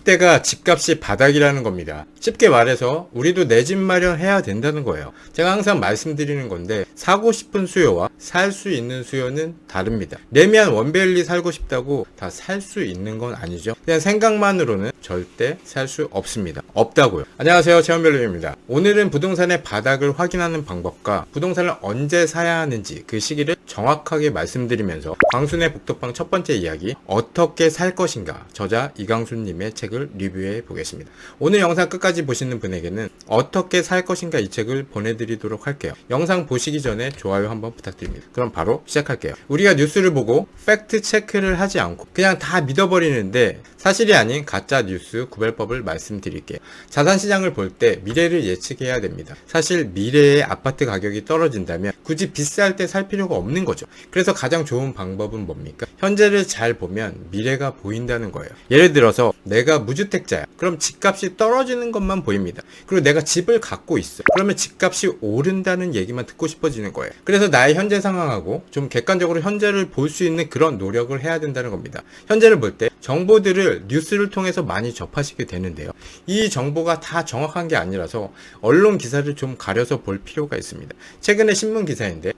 이때가 집값이 바닥이라는 겁니다. 쉽게 말해서 우리도 내 집 마련해야 된다는 거예요. 제가 항상 말씀드리는 건데 사고 싶은 수요와 살 수 있는 수요는 다릅니다. 레미안 원베일리 살고 싶다고 다 살 수 있는 건 아니죠. 그냥 생각만으로는 절대 살 수 없습니다. 없다고요. 안녕하세요, 최원별님입니다. 오늘은 부동산의 바닥을 확인하는 방법과 부동산을 언제 사야 하는지 그 시기를 정확하게 말씀드리면서 광순의 복덕방 첫 번째 이야기 어떻게 살 것인가 저자 이강순님의 책을 리뷰해 보겠습니다. 오늘 영상 끝까지 보시는 분에게는 어떻게 살 것인가 이 책을 보내드리도록 할게요. 영상 보시기 전에 좋아요 한번 부탁드립니다. 그럼 바로 시작할게요. 우리가 뉴스를 보고 팩트 체크를 하지 않고 그냥 다 믿어버리는데 사실이 아닌 가짜 뉴스 구별법을 말씀드릴게요. 자산시장을 볼 때 미래를 예측해야 됩니다. 사실 미래의 아파트 가격이 떨어진다면 굳이 비쌀 때 살 필요가 없는 거죠. 그래서 가장 좋은 방법은 뭡니까? 현재를 잘 보면 미래가 보인다는 거예요. 예를 들어서 내가 무주택자야. 그럼 집값이 떨어지는 것만 보입니다. 그리고 내가 집을 갖고 있어. 그러면 집값이 오른다는 얘기만 듣고 싶어지는 거예요. 그래서 나의 현재 상황하고 좀 객관적으로 현재를 볼 수 있는 그런 노력을 해야 된다는 겁니다. 현재를 볼 때 정보들을 뉴스를 통해서 많이 접하시게 되는데요. 이 정보가 다 정확한 게 아니라서 언론 기사를 좀 가려서 볼 필요가 있습니다. 최근에 신문 기사인데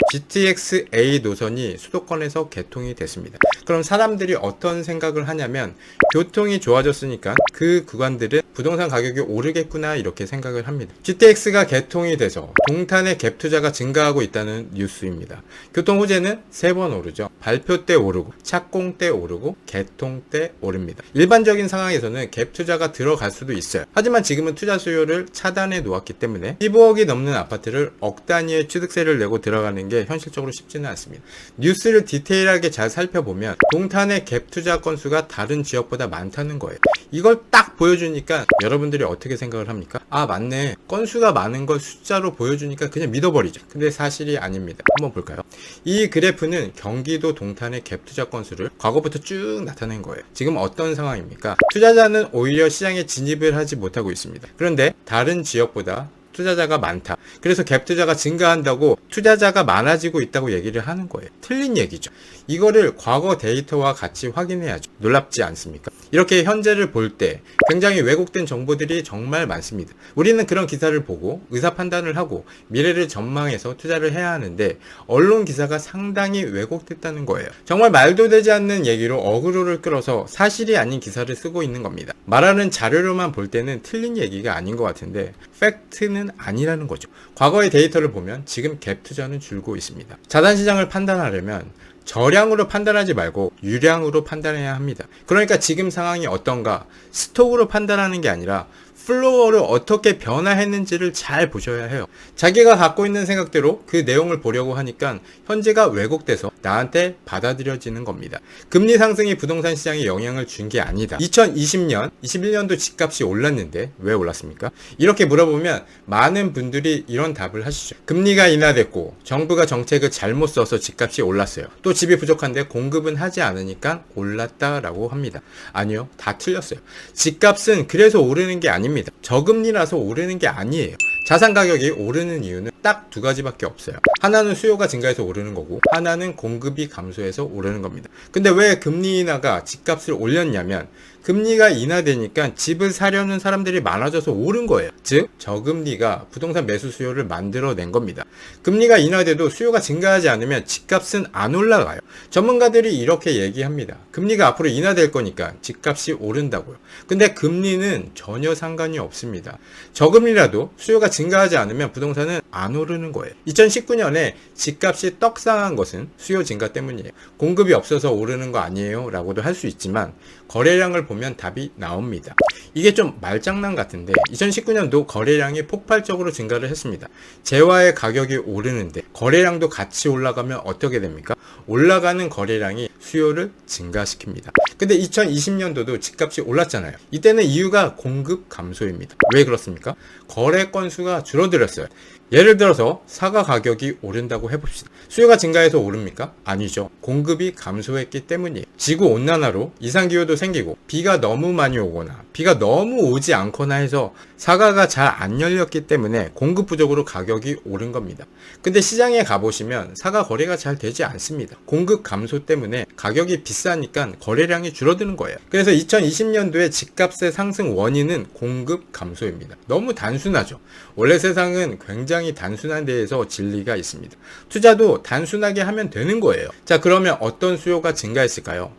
GTX-A 노선이 수도권에서 개통이 됐습니다. 그럼 사람들이 어떤 생각을 하냐면 교통이 좋아졌으니까 그 구간들은 부동산 가격이 오르겠구나 이렇게 생각을 합니다. GTX가 개통이 돼서 동탄의 갭 투자가 증가하고 있다는 뉴스입니다. 교통 호재는 3번 오르죠. 발표 때 오르고 착공 때 오르고 개통 때 오릅니다. 일반적인 상황에서는 갭 투자가 들어갈 수도 있어요. 하지만 지금은 투자 수요를 차단해 놓았기 때문에 15억이 넘는 아파트를 억 단위의 취득세를 내고 들어가는 게 현실적으로 쉽지는 않습니다. 뉴스를 디테일하게 잘 살펴보면 동탄의 갭 투자 건수가 다른 지역보다 많다는 거예요. 이걸 딱 보여주니까 여러분들이 어떻게 생각을 합니까? 아 맞네, 건수가 많은 걸 숫자로 보여주니까 그냥 믿어버리죠. 근데 사실이 아닙니다. 한번 볼까요? 이 그래프는 경기도 동탄의 갭 투자 건수를 과거부터 쭉 나타낸 거예요. 지금 어떤 상황입니까? 투자자는 오히려 시장에 진입을 하지 못하고 있습니다. 그런데 다른 지역보다 투자자가 많다. 그래서 갭 투자가 증가한다고 투자자가 많아지고 있다고 얘기를 하는 거예요. 틀린 얘기죠. 이거를 과거 데이터와 같이 확인해야죠. 놀랍지 않습니까? 이렇게 현재를 볼 때 굉장히 왜곡된 정보들이 정말 많습니다. 우리는 그런 기사를 보고 의사 판단을 하고 미래를 전망해서 투자를 해야 하는데 언론 기사가 상당히 왜곡됐다는 거예요. 정말 말도 되지 않는 얘기로 어그로를 끌어서 사실이 아닌 기사를 쓰고 있는 겁니다. 말하는 자료로만 볼 때는 틀린 얘기가 아닌 것 같은데 팩트는 아니라는 거죠. 과거의 데이터를 보면 지금 갭 투자는 줄고 있습니다. 자산시장을 판단하려면 저량으로 판단하지 말고 유량으로 판단해야 합니다. 그러니까 지금 상황이 어떤가 스톡으로 판단하는 게 아니라 플로어를 어떻게 변화했는지를 잘 보셔야 해요. 자기가 갖고 있는 생각대로 그 내용을 보려고 하니까 현재가 왜곡돼서 나한테 받아들여지는 겁니다. 금리 상승이 부동산 시장에 영향을 준 게 아니다. 2020년, 21년도 집값이 올랐는데 왜 올랐습니까? 이렇게 물어보면 많은 분들이 이런 답을 하시죠. 금리가 인하됐고 정부가 정책을 잘못 써서 집값이 올랐어요. 또 집이 부족한데 공급은 하지 않으니까 올랐다라고 합니다. 아니요, 다 틀렸어요. 집값은 그래서 오르는 게 아닙니다. 저금리라서 오르는 게 아니에요. 자산 가격이 오르는 이유는 딱 두 가지밖에 없어요. 하나는 수요가 증가해서 오르는 거고 하나는 공급이 감소해서 오르는 겁니다. 근데 왜 금리 인하가 집값을 올렸냐면 금리가 인하되니까 집을 사려는 사람들이 많아져서 오른 거예요. 즉 저금리가 부동산 매수 수요를 만들어낸 겁니다. 금리가 인하돼도 수요가 증가하지 않으면 집값은 안 올라가요. 전문가들이 이렇게 얘기합니다. 금리가 앞으로 인하될 거니까 집값이 오른다고요. 근데 금리는 전혀 상관이 없습니다. 저금리라도 수요가 증가하지 않으면 부동산은 안 오르는 거예요. 2019년에 집값이 떡상한 것은 수요 증가 때문이에요. 공급이 없어서 오르는 거 아니에요 라고도 할 수 있지만 거래량을 보면 답이 나옵니다. 이게 좀 말장난 같은데 2019년도 거래량이 폭발적으로 증가를 했습니다. 재화의 가격이 오르는데 거래량도 같이 올라가면 어떻게 됩니까? 올라가는 거래량이 수요를 증가시킵니다. 근데 2020년도도 집값이 올랐잖아요. 이때는 이유가 공급 감소입니다. 왜 그렇습니까? 거래 건수가 줄어들었어요. 예를 들어서 사과 가격이 오른다고 해봅시다. 수요가 증가해서 오릅니까? 아니죠. 공급이 감소했기 때문이에요. 지구 온난화로 이상기후도 생기고 비가 너무 많이 오거나 비 비가 너무 오지 않거나 해서 사과가 잘 안 열렸기 때문에 공급 부족으로 가격이 오른 겁니다. 근데 시장에 가보시면 사과 거래가 잘 되지 않습니다. 공급 감소 때문에 가격이 비싸니까 거래량이 줄어드는 거예요. 그래서 2020년도에 집값의 상승 원인은 공급 감소입니다. 너무 단순하죠. 원래 세상은 굉장히 단순한 데에서 진리가 있습니다. 투자도 단순하게 하면 되는 거예요. 자, 그러면 어떤 수요가 증가했을까요?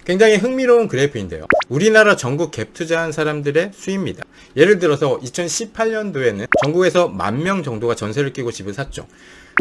굉장히 흥미로운 그래프인데요. 우리나라 전국 갭 투자한 사람들의 수입니다. 예를 들어서 2018년도에는 전국에서 10,000명 정도가 전세를 끼고 집을 샀죠.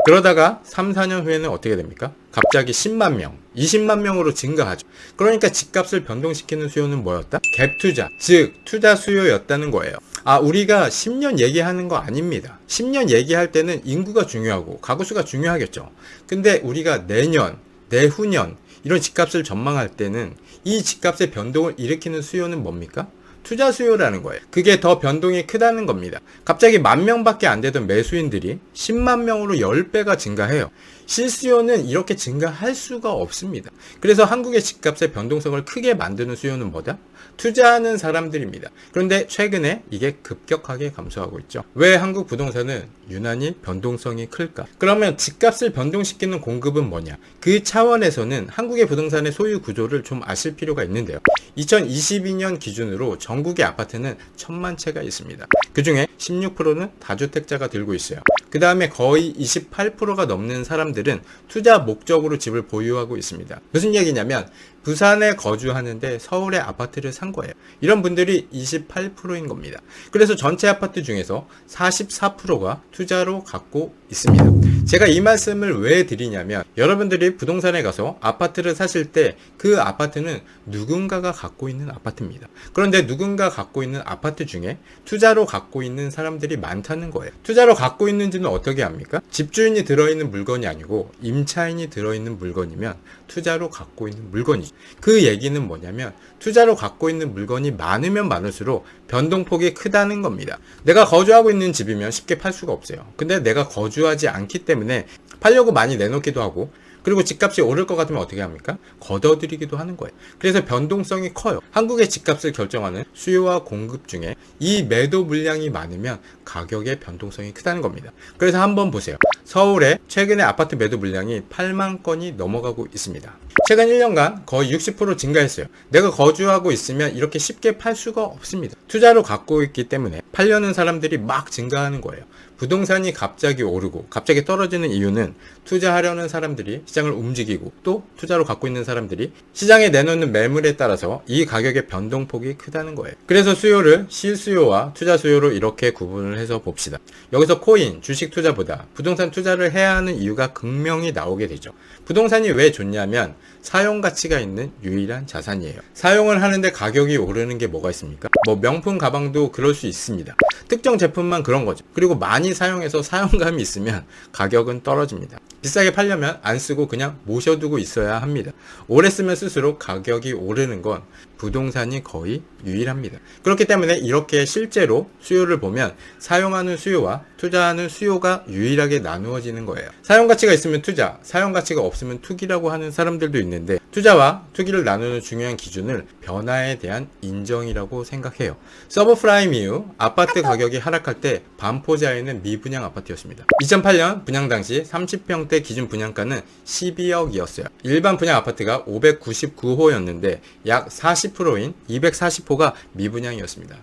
그러다가 3, 4년 후에는 어떻게 됩니까? 갑자기 10만 명, 20만 명으로 증가하죠. 그러니까 집값을 변동시키는 수요는 뭐였다? 갭 투자, 즉 투자 수요였다는 거예요. 우리가 10년 얘기하는 거 아닙니다. 10년 얘기할 때는 인구가 중요하고 가구수가 중요하겠죠. 근데 우리가 내년, 내후년 이런 집값을 전망할 때는 이 집값의 변동을 일으키는 수요는 뭡니까? 투자 수요라는 거예요. 그게 더 변동이 크다는 겁니다. 갑자기 10,000명밖에 안 되던 매수인들이 10만 명으로 10배가 증가해요. 실수요는 이렇게 증가할 수가 없습니다. 그래서 한국의 집값의 변동성을 크게 만드는 수요는 뭐다? 투자하는 사람들입니다. 그런데 최근에 이게 급격하게 감소하고 있죠. 왜 한국 부동산은 유난히 변동성이 클까? 그러면 집값을 변동시키는 공급은 뭐냐? 그 차원에서는 한국의 부동산의 소유 구조를 좀 아실 필요가 있는데요. 2022년 기준으로 전국의 아파트는 1,000만 채가 있습니다. 그 중에 16%는 다주택자가 들고 있어요. 그 다음에 거의 28%가 넘는 사람들은 투자 목적으로 집을 보유하고 있습니다. 무슨 얘기냐면 부산에 거주하는데 서울에 아파트를 산 거예요. 이런 분들이 28%인 겁니다. 그래서 전체 아파트 중에서 44%가 투자로 갖고 있습니다. 제가 이 말씀을 왜 드리냐면 여러분들이 부동산에 가서 아파트를 사실 때 그 아파트는 누군가가 갖고 있는 아파트입니다. 그런데 누군가 갖고 있는 아파트 중에 투자로 갖고 있는 사람들이 많다는 거예요. 투자로 갖고 있는지는 어떻게 합니까? 집주인이 들어있는 물건이 아니고 임차인이 들어있는 물건이면 투자로 갖고 있는 물건이죠. 그 얘기는 뭐냐면 투자로 갖고 있는 물건이 많으면 많을수록 변동폭이 크다는 겁니다. 내가 거주하고 있는 집이면 쉽게 팔 수가 없어요. 근데 내가 거주하지 않기 때문에 팔려고 많이 내놓기도 하고 그리고 집값이 오를 것 같으면 어떻게 합니까? 걷어들이기도 하는 거예요. 그래서 변동성이 커요. 한국의 집값을 결정하는 수요와 공급 중에 이 매도 물량이 많으면 가격의 변동성이 크다는 겁니다. 그래서 한번 보세요. 서울에 최근에 아파트 매도 물량이 8만 건이 넘어가고 있습니다. 최근 1년간 거의 60% 증가했어요. 내가 거주하고 있으면 이렇게 쉽게 팔 수가 없습니다. 투자로 갖고 있기 때문에 팔려는 사람들이 막 증가하는 거예요. 부동산이 갑자기 오르고 갑자기 떨어지는 이유는 투자하려는 사람들이 시장을 움직이고 또 투자로 갖고 있는 사람들이 시장에 내놓는 매물에 따라서 이 가격의 변동폭이 크다는 거예요. 그래서 수요를 실수요와 투자 수요로 이렇게 구분을 해서 봅시다. 여기서 코인, 주식 투자보다 부동산 투자를 해야 하는 이유가 극명히 나오게 되죠. 부동산이 왜 좋냐면 사용 가치가 있는 유일한 자산이에요. 사용을 하는데 가격이 오르는 게 뭐가 있습니까? 명품 가방도 그럴 수 있습니다. 특정 제품만 그런 거죠. 그리고 많이 사용해서 사용감이 있으면 가격은 떨어집니다. 비싸게 팔려면 안 쓰고 그냥 모셔두고 있어야 합니다. 오래 쓰면 쓸수록 가격이 오르는 건 부동산이 거의 유일합니다. 그렇기 때문에 이렇게 실제로 수요를 보면 사용하는 수요와 투자하는 수요가 유일하게 나누어지는 거예요. 사용 가치가 있으면 투자, 사용 가치가 없으면 투기라고 하는 사람들도 있는데 투자와 투기를 나누는 중요한 기준을 변화에 대한 인정이라고 생각해요. 서브프라임 이후 아파트 가격이 하락할 때 반포자에는 미분양 아파트였습니다. 2008년 분양 당시 30평대 기준 분양가는 12억이었어요. 일반 분양 아파트가 599호였는데 약 40%인 240호가 미분양이었습니다.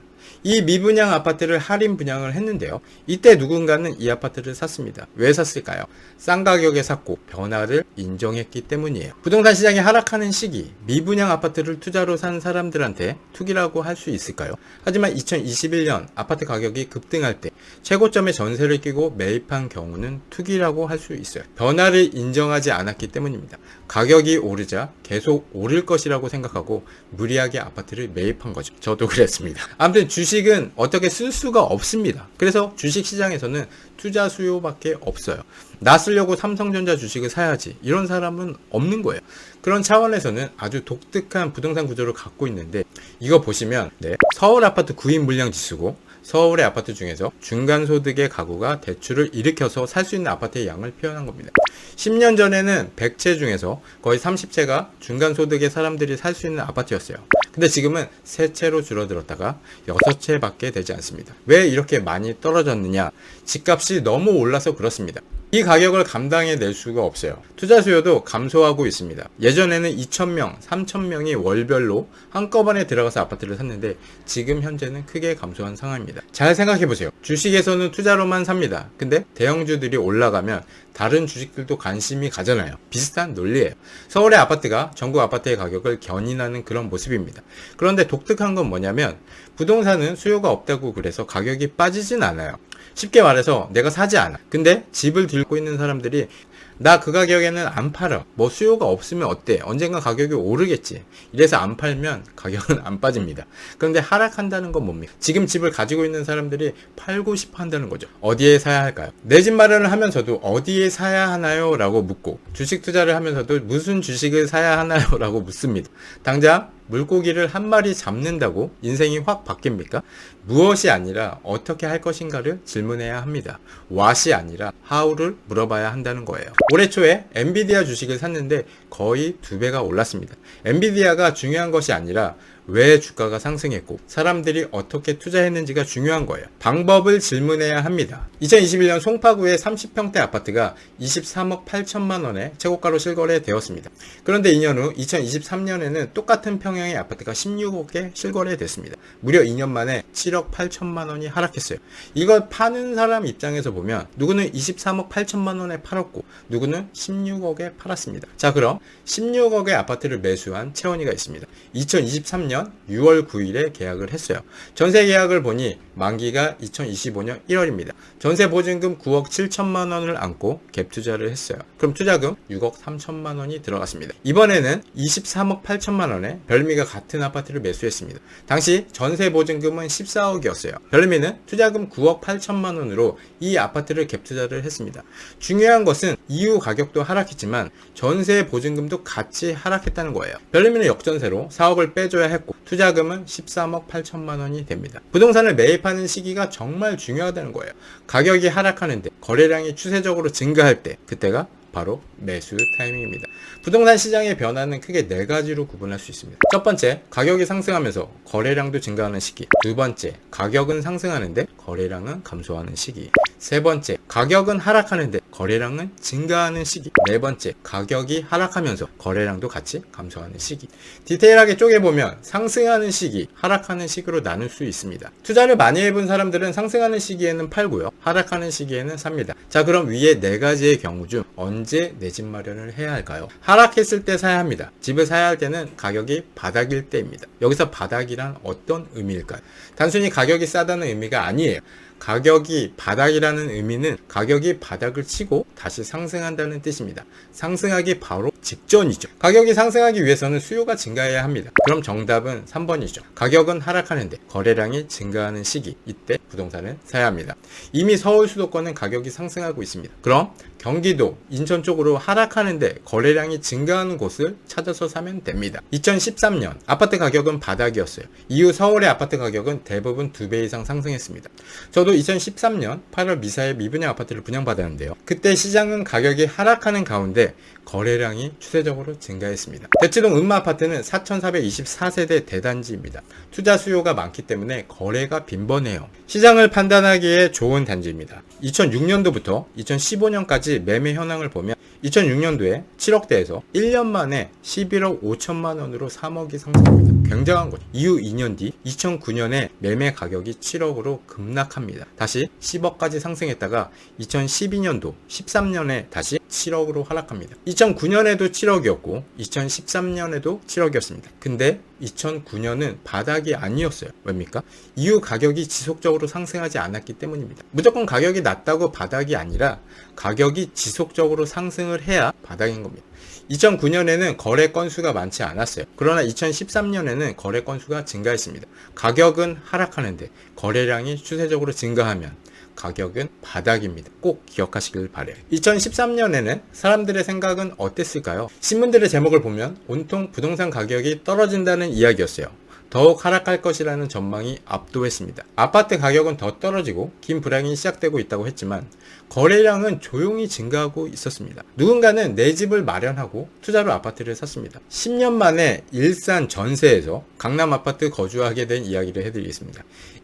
이 미분양 아파트를 할인 분양을 했는데요. 이때 누군가는 이 아파트를 샀습니다. 왜 샀을까요? 싼 가격에 샀고 변화를 인정했기 때문이에요. 부동산 시장이 하락하는 시기, 미분양 아파트를 투자로 산 사람들한테 투기라고 할 수 있을까요? 하지만 2021년 아파트 가격이 급등할 때 최고점에 전세를 끼고 매입한 경우는 투기라고 할 수 있어요. 변화를 인정하지 않았기 때문입니다. 가격이 오르자 계속 오를 것이라고 생각하고 무리하게 아파트를 매입한 거죠. 저도 그랬습니다. 아무튼 주식은 어떻게 쓸 수가 없습니다. 그래서 주식 시장에서는 투자 수요밖에 없어요. 나 쓰려고 삼성전자 주식을 사야지 이런 사람은 없는 거예요. 그런 차원에서는 아주 독특한 부동산 구조를 갖고 있는데 이거 보시면 서울 아파트 구입 물량 지수고 서울의 아파트 중에서 중간소득의 가구가 대출을 일으켜서 살 수 있는 아파트의 양을 표현한 겁니다. 10년 전에는 100채 중에서 거의 30채가 중간소득의 사람들이 살 수 있는 아파트였어요. 근데 지금은 3채로 줄어들었다가 6채밖에 되지 않습니다. 왜 이렇게 많이 떨어졌느냐? 집값이 너무 올라서 그렇습니다. 이 가격을 감당해낼 수가 없어요. 투자 수요도 감소하고 있습니다. 예전에는 2,000명, 3,000명이 월별로 한꺼번에 들어가서 아파트를 샀는데 지금 현재는 크게 감소한 상황입니다. 잘 생각해보세요. 주식에서는 투자로만 삽니다. 근데 대형주들이 올라가면 다른 주식들도 관심이 가잖아요. 비슷한 논리예요. 서울의 아파트가 전국 아파트의 가격을 견인하는 그런 모습입니다. 그런데 독특한 건 뭐냐면 부동산은 수요가 없다고 그래서 가격이 빠지진 않아요. 쉽게 말해서 내가 사지 않아. 근데 집을 들고 있는 사람들이 나 그 가격에는 안 팔아. 뭐 수요가 없으면 어때? 언젠가 가격이 오르겠지. 이래서 안 팔면 가격은 안 빠집니다. 그런데 하락한다는 건 뭡니까? 지금 집을 가지고 있는 사람들이 팔고 싶어 한다는 거죠. 어디에 사야 할까요? 내 집 마련을 하면서도 어디에 사야 하나요? 라고 묻고 주식 투자를 하면서도 무슨 주식을 사야 하나요? 라고 묻습니다. 당장 물고기를 한 마리 잡는다고 인생이 확 바뀝니까? 무엇이 아니라 어떻게 할 것인가를 질문해야 합니다. what이 아니라 how를 물어봐야 한다는 거예요. 올해 초에 엔비디아 주식을 샀는데 거의 2배가 올랐습니다. 엔비디아가 중요한 것이 아니라 왜 주가가 상승했고 사람들이 어떻게 투자했는지가 중요한 거예요. 방법을 질문해야 합니다. 2021년 송파구의 30평대 아파트가 23억 8천만 원에 최고가로 실거래되었습니다. 그런데 2년 후 2023년에는 똑같은 평형의 아파트가 16억에 실거래됐습니다. 무려 2년 만에 7억 8천만 원이 하락했어요. 이걸 파는 사람 입장에서 보면 누구는 23억 8천만 원에 팔았고 누구는 16억에 팔았습니다. 자, 그럼 16억의 아파트를 매수한 채원이가 있습니다. 2023년 6월 9일에 계약을 했어요. 전세 계약을 보니 만기가 2025년 1월입니다. 전세 보증금 9억 7천만 원을 안고 갭 투자를 했어요. 그럼 투자금 6억 3천만 원이 들어갔습니다. 이번에는 23억 8천만 원에 별미가 같은 아파트를 매수했습니다. 당시 전세 보증금은 14억이었어요. 별미는 투자금 9억 8천만 원으로 이 아파트를 갭 투자를 했습니다. 중요한 것은 이후 가격도 하락했지만 전세 보증금도 같이 하락했다는 거예요. 별미는 역전세로 4억을 빼줘야 했고 투자금은 13억 8천만 원이 됩니다. 부동산을 매입하는 시기가 정말 중요하다는 거예요. 가격이 하락하는데 거래량이 추세적으로 증가할 때 그때가 바로 매수 타이밍입니다. 부동산 시장의 변화는 크게 4가지로 구분할 수 있습니다. 첫 번째, 가격이 상승하면서 거래량도 증가하는 시기. 두 번째, 가격은 상승하는데 거래량은 감소하는 시기. 세 번째, 가격은 하락하는데 거래량은 증가하는 시기. 네 번째, 가격이 하락하면서 거래량도 같이 감소하는 시기. 디테일하게 쪼개보면 상승하는 시기, 하락하는 시기로 나눌 수 있습니다. 투자를 많이 해본 사람들은 상승하는 시기에는 팔고요, 하락하는 시기에는 삽니다. 자, 그럼 위에 4가지의 경우 중 언제 내 집 마련을 해야 할까요? 하락했을 때 사야 합니다. 집을 사야 할 때는 가격이 바닥일 때입니다. 여기서 바닥이란 어떤 의미일까요? 단순히 가격이 싸다는 의미가 아니에요. 가격이 바닥이라는 의미는 가격이 바닥을 치고 다시 상승한다는 뜻입니다. 상승하기 바로 직전이죠. 가격이 상승하기 위해서는 수요가 증가해야 합니다. 그럼 정답은 3번이죠. 가격은 하락하는데 거래량이 증가하는 시기, 이때 부동산을 사야 합니다. 이미 서울 수도권은 가격이 상승하고 있습니다. 그럼 경기도, 인천 쪽으로 하락하는데 거래량이 증가하는 곳을 찾아서 사면 됩니다. 2013년 아파트 가격은 바닥이었어요. 이후 서울의 아파트 가격은 대부분 2배 이상 상승했습니다. 저도 2013년 8월 미사의 미분양 아파트를 분양받았는데요. 그때 시장은 가격이 하락하는 가운데 거래량이 추세적으로 증가했습니다. 대치동 음마아파트는 4,424세대 대단지입니다. 투자 수요가 많기 때문에 거래가 빈번해요. 시장을 판단하기에 좋은 단지입니다. 2006년도부터 2015년까지 매매 현황을 보면 2006년도에 7억대에서 1년 만에 11억 5천만 원으로 3억이 상승합니다. 굉장한 거죠. 이후 2년 뒤 2009년에 매매 가격이 7억으로 급락합니다. 다시 10억까지 상승했다가 2012년도 13년에 다시 7억으로 하락합니다. 2009년에도 7억이었고 2013년에도 7억이었습니다. 근데 2009년은 바닥이 아니었어요. 왜입니까? 이후 가격이 지속적으로 상승하지 않았기 때문입니다. 무조건 가격이 낮다고 바닥이 아니라 가격이 지속적으로 상승을 해야 바닥인 겁니다. 2009년에는 거래 건수가 많지 않았어요. 그러나 2013년에는 거래 건수가 증가했습니다. 가격은 하락하는데 거래량이 추세적으로 증가하면 가격은 바닥입니다. 꼭 기억하시길 바래요. 2013년에는 사람들의 생각은 어땠을까요? 신문들의 제목을 보면 온통 부동산 가격이 떨어진다는 이야기였어요. 더욱 하락할 것이라는 전망이 압도했습니다. 아파트 가격은 더 떨어지고 긴 불황이 시작되고 있다고 했지만 거래량은 조용히 증가하고 있었습니다. 누군가는 내 집을 마련하고 투자로 아파트를 샀습니다. 10년 만에 일산 전세에서 강남 아파트 거주하게 된 이야기를 해드리겠습니다.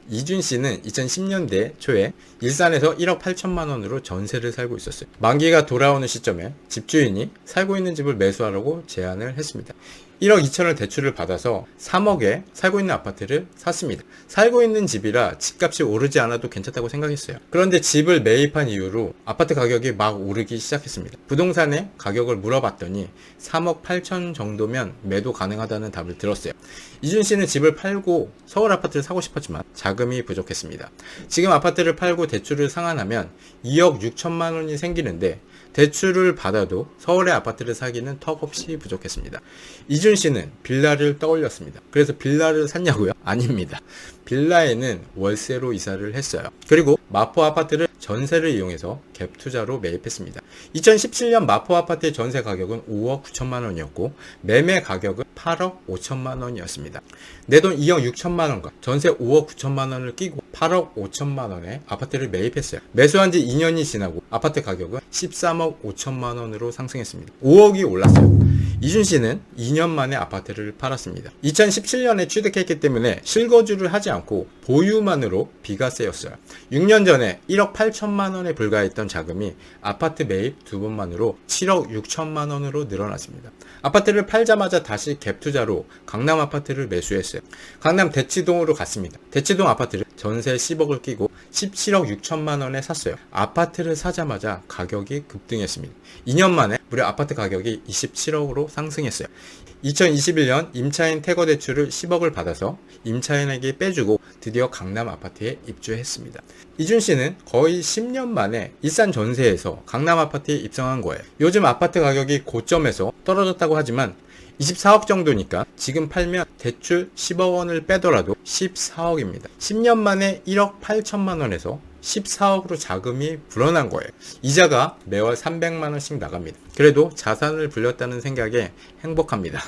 이준 씨는 2010년대 초에 일산에서 1억 8천만 원으로 전세를 살고 있었어요. 만기가 돌아오는 시점에 집주인이 살고 있는 집을 매수하라고 제안을 했습니다. 1억 2천을 대출을 받아서 3억에 살고 있는 아파트를 샀습니다. 살고 있는 집이라 집값이 오르지 않아도 괜찮다고 생각했어요. 그런데 집을 매입한 이후로 아파트 가격이 막 오르기 시작했습니다. 부동산의 가격을 물어봤더니 3억 8천 정도면 매도 가능하다는 답을 들었어요. 이준 씨는 집을 팔고 서울 아파트를 사고 싶었지만 자금이 부족했습니다. 지금 아파트를 팔고 대출을 상환하면 2억 6천만 원이 생기는데 대출을 받아도 서울의 아파트를 사기는 턱없이 부족했습니다. 이준 씨는 빌라를 떠올렸습니다. 그래서 빌라를 샀냐고요? 아닙니다. 빌라에는 월세로 이사를 했어요. 그리고 마포 아파트를 전세를 이용해서 갭 투자로 매입했습니다. 2017년 마포 아파트의 전세 가격은 5억 9천만 원이었고 매매 가격은 8억 5천만 원이었습니다. 내 돈 2억 6천만 원과 전세 5억 9천만 원을 끼고 8억 5천만 원에 아파트를 매입했어요. 매수한 지 2년이 지나고 아파트 가격은 13억 5천만 원으로 상승했습니다. 5억이 올랐어요. 이준 씨는 2년 만에 아파트를 팔았습니다. 2017년에 취득했기 때문에 실거주를 하지 않고 보유만으로 비과세였어요. 6년 전에 1억 8천만 원에 불과했던 자금이 아파트 매입 2번만으로 7억 6천만 원으로 늘어났습니다. 아파트를 팔자마자 다시 갭 투자로 강남 아파트를 매수했어요. 강남 대치동으로 갔습니다. 대치동 아파트를 전세 10억을 끼고 17억 6천만 원에 샀어요. 아파트를 사자마자 가격이 급등했습니다. 2년 만에 무려 아파트 가격이 27억으로 상승했어요. 2021년 임차인 태거 대출을 10억을 받아서 임차인에게 빼주고 드디어 강남 아파트에 입주했습니다. 이준 씨는 거의 10년 만에 일산 전세에서 강남 아파트에 입성한 거예요. 요즘 아파트 가격이 고점에서 떨어졌다고 하지만 24억 정도니까 지금 팔면 대출 10억 원을 빼더라도 14억입니다. 10년 만에 1억 8천만 원에서 14억으로 자금이 불어난 거예요. 이자가 매월 300만 원씩 나갑니다. 그래도 자산을 불렸다는 생각에 행복합니다.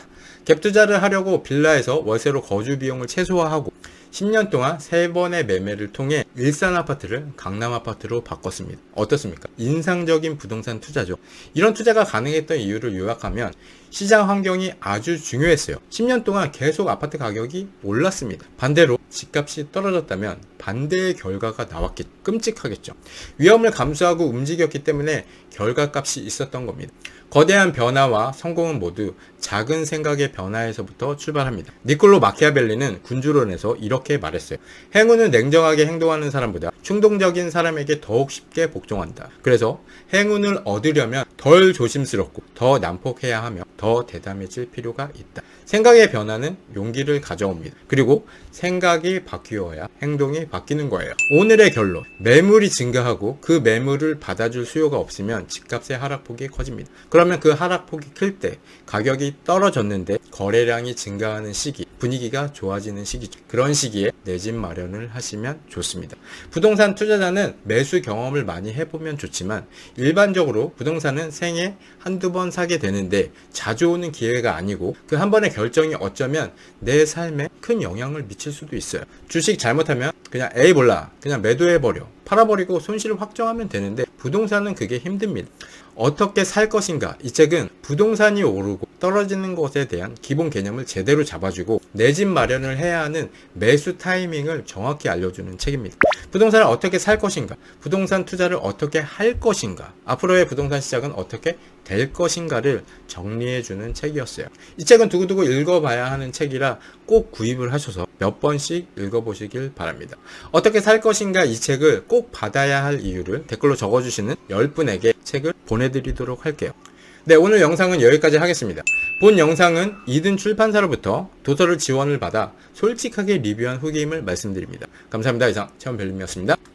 갭 투자를 하려고 빌라에서 월세로 거주 비용을 최소화하고 10년 동안 3번의 매매를 통해 일산 아파트를 강남 아파트로 바꿨습니다. 어떻습니까? 인상적인 부동산 투자죠. 이런 투자가 가능했던 이유를 요약하면 시장 환경이 아주 중요했어요. 10년 동안 계속 아파트 가격이 올랐습니다. 반대로 집값이 떨어졌다면 반대의 결과가 나왔겠죠. 끔찍하겠죠. 위험을 감수하고 움직였기 때문에 결과값이 있었던 겁니다. 거대한 변화와 성공은 모두 작은 생각의 변화에서부터 출발합니다. 니콜로 마키아벨리는 군주론에서 이렇게 말했어요. 행운은 냉정하게 행동하는 사람보다 충동적인 사람에게 더욱 쉽게 복종한다. 그래서 행운을 얻으려면 덜 조심스럽고 더 난폭해야 하며 더 대담해질 필요가 있다. 생각의 변화는 용기를 가져옵니다. 그리고 생각이 바뀌어야 행동이 바뀌는 거예요. 오늘의 결론. 매물이 증가하고 그 매물을 받아줄 수요가 없으면 집값의 하락폭이 커집니다. 그러면 그 하락폭이 클 때 가격이 떨어졌는데 거래량이 증가하는 시기, 분위기가 좋아지는 시기죠. 그런 시기에 내 집 마련을 하시면 좋습니다. 부동산 투자자는 매수 경험을 많이 해보면 좋지만 일반적으로 부동산은 생애 한두 번 사게 되는데 자주 오는 기회가 아니고 그 한 번의 결정이 어쩌면 내 삶에 큰 영향을 미칠 수도 있어요. 주식 잘못하면 그냥 에이 몰라 그냥 매도해버려 팔아버리고 손실을 확정하면 되는데 부동산은 그게 힘듭니다. 어떻게 살 것인가? 이 책은 부동산이 오르고 떨어지는 것에 대한 기본 개념을 제대로 잡아주고 내 집 마련을 해야 하는 매수 타이밍을 정확히 알려주는 책입니다. 부동산을 어떻게 살 것인가? 부동산 투자를 어떻게 할 것인가? 앞으로의 부동산 시장은 어떻게 될 것인가를 정리해주는 책이었어요. 이 책은 두고두고 읽어봐야 하는 책이라 꼭 구입을 하셔서 몇 번씩 읽어보시길 바랍니다. 어떻게 살 것인가 이 책을 꼭 받아야 할 이유를 댓글로 적어주시는 10분에게 책을 보내드리도록 할게요. 네, 오늘 영상은 여기까지 하겠습니다. 본 영상은 이든 출판사로부터 도서를 지원을 받아 솔직하게 리뷰한 후기임을 말씀드립니다. 감사합니다. 이상 체험별님이었습니다.